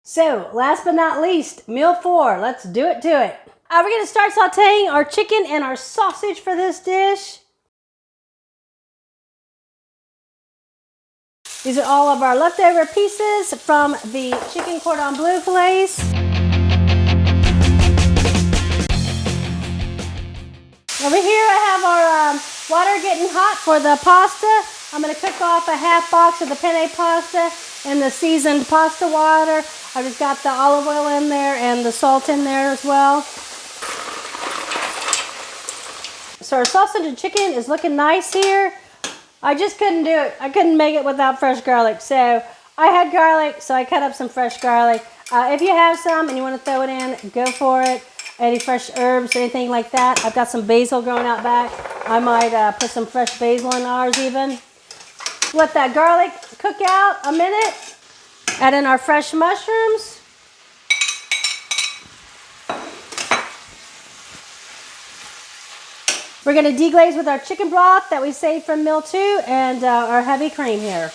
So, last but not least, meal 4. Let's do it to it. We're going to start sauteing our chicken and our sausage for this dish. These are all of our leftover pieces from the chicken cordon bleu fillets. Over here I have our water getting hot for the pasta. I'm going to cook off a half box of the penne pasta in the seasoned pasta water. I just got the olive oil in there and the salt in there as well. So our sausage and chicken is looking nice here. I just couldn't do it. I couldn't make it without fresh garlic. So I had garlic, so I cut up some fresh garlic. If you have some and you want to throw it in, go for it. Any fresh herbs, anything like that. I've got some basil growing out back. I might put some fresh basil in ours even. Let that garlic cook out a minute. Add in our fresh mushrooms. We're going to deglaze with our chicken broth that we saved from meal 2 and our heavy cream here.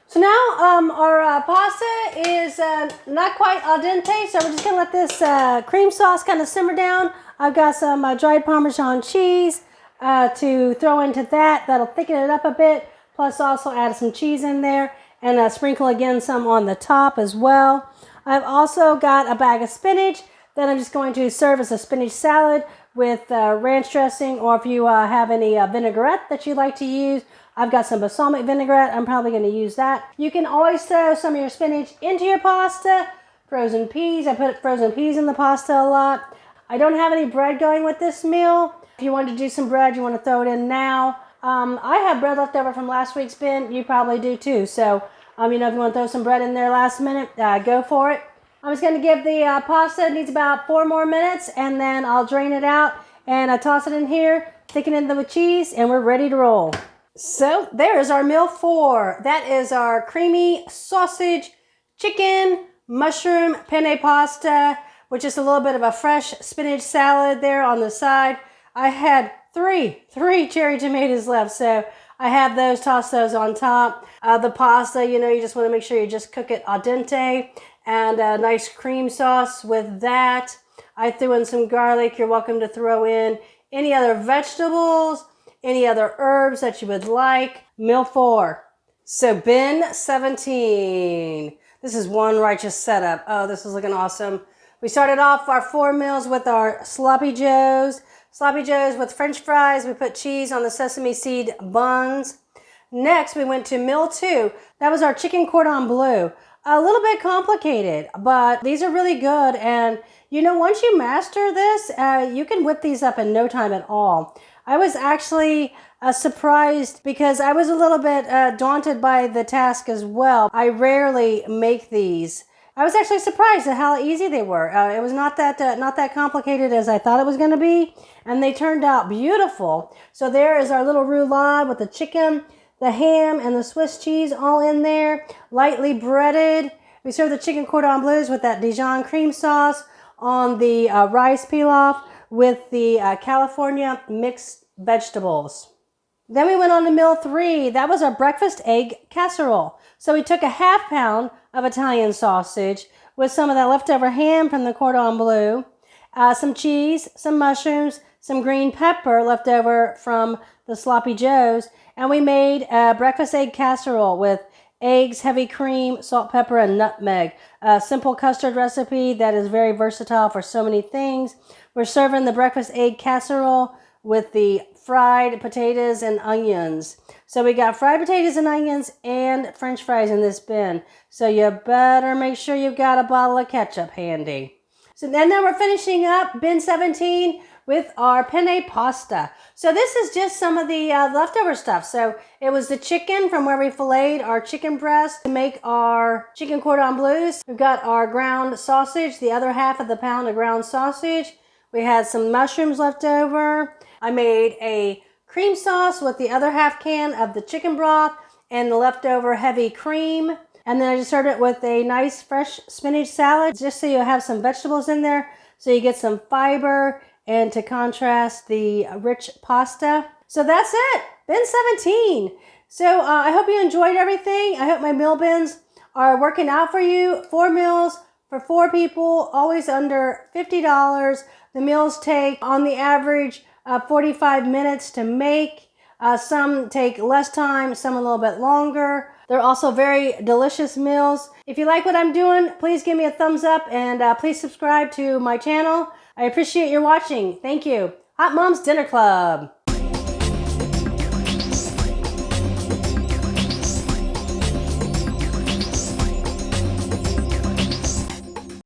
So now our pasta is not quite al dente, so we're just going to let this cream sauce kind of simmer down. I've got some dried Parmesan cheese to throw into that. That'll thicken it up a bit. Plus also add some cheese in there and sprinkle again some on the top as well. I've also got a bag of spinach that I'm just going to serve as a spinach salad with ranch dressing, or if you have any vinaigrette that you like to use. I've got some balsamic vinaigrette. I'm probably going to use that. You can always throw some of your spinach into your pasta. Frozen peas. I put frozen peas in the pasta a lot. I don't have any bread going with this meal. If you want to do some bread, you want to throw it in now. I have bread left over from last week's bin. You probably do too. So, if you want to throw some bread in there last minute, go for it. I'm just going to give the pasta, it needs about 4 more minutes, and then I'll drain it out and toss it in here, thicken it with cheese, and we're ready to roll. So, there's our meal 4. That is our creamy sausage, chicken, mushroom, penne pasta, with just a little bit of a fresh spinach salad there on the side. I had three cherry tomatoes left, so I have those, toss those on top. The pasta, you just want to make sure you just cook it al dente, and a nice cream sauce with that. I threw in some garlic. You're welcome to throw in any other vegetables, any other herbs that you would like. Meal 4. So bin 17. This is one righteous setup. Oh, this is looking awesome. We started off our 4 meals with our sloppy joes. Sloppy joes with french fries. We put cheese on the sesame seed buns. Next, we went to meal 2. That was our chicken cordon bleu. A little bit complicated, but these are really good. And, once you master this, you can whip these up in no time at all. I was actually surprised because I was a little bit daunted by the task as well. I rarely make these. I was actually surprised at how easy they were. It was not that complicated as I thought it was going to be, and they turned out beautiful. So there is our little roulade with the chicken, the ham, and the Swiss cheese all in there, lightly breaded. We serve the chicken cordon bleus with that Dijon cream sauce on the rice pilaf with the California mixed vegetables. Then we went on to meal 3. That was our breakfast egg casserole. So we took a ½ pound of Italian sausage with some of that leftover ham from the cordon bleu, some cheese, some mushrooms, some green pepper left over from the sloppy joes, and we made a breakfast egg casserole with eggs, heavy cream, salt, pepper, and nutmeg. A simple custard recipe that is very versatile for so many things. We're serving the breakfast egg casserole with the fried potatoes and onions. So we got fried potatoes and onions and french fries in this bin. So you better make sure you've got a bottle of ketchup handy. So then we're finishing up bin 17 with our penne pasta. So this is just some of the leftover stuff. So it was the chicken from where we filleted our chicken breast to make our chicken cordon bleus. We've got our ground sausage, the other half of the pound of ground sausage. We had some mushrooms left over. I made a cream sauce with the other ½ can of the chicken broth and the leftover heavy cream. And then I just served it with a nice fresh spinach salad, just so you have some vegetables in there, so you get some fiber and to contrast the rich pasta. So that's it, bin 17. So I hope you enjoyed everything. I hope my meal bins are working out for you. 4 meals for 4 people, always under $50. The meals take, on the average, 45 minutes to make. Some take less time, some a little bit longer. They're also very delicious meals. If you like what I'm doing, please give me a thumbs up and please subscribe to my channel. I appreciate your watching. Thank you. Hot Mom's Dinner Club.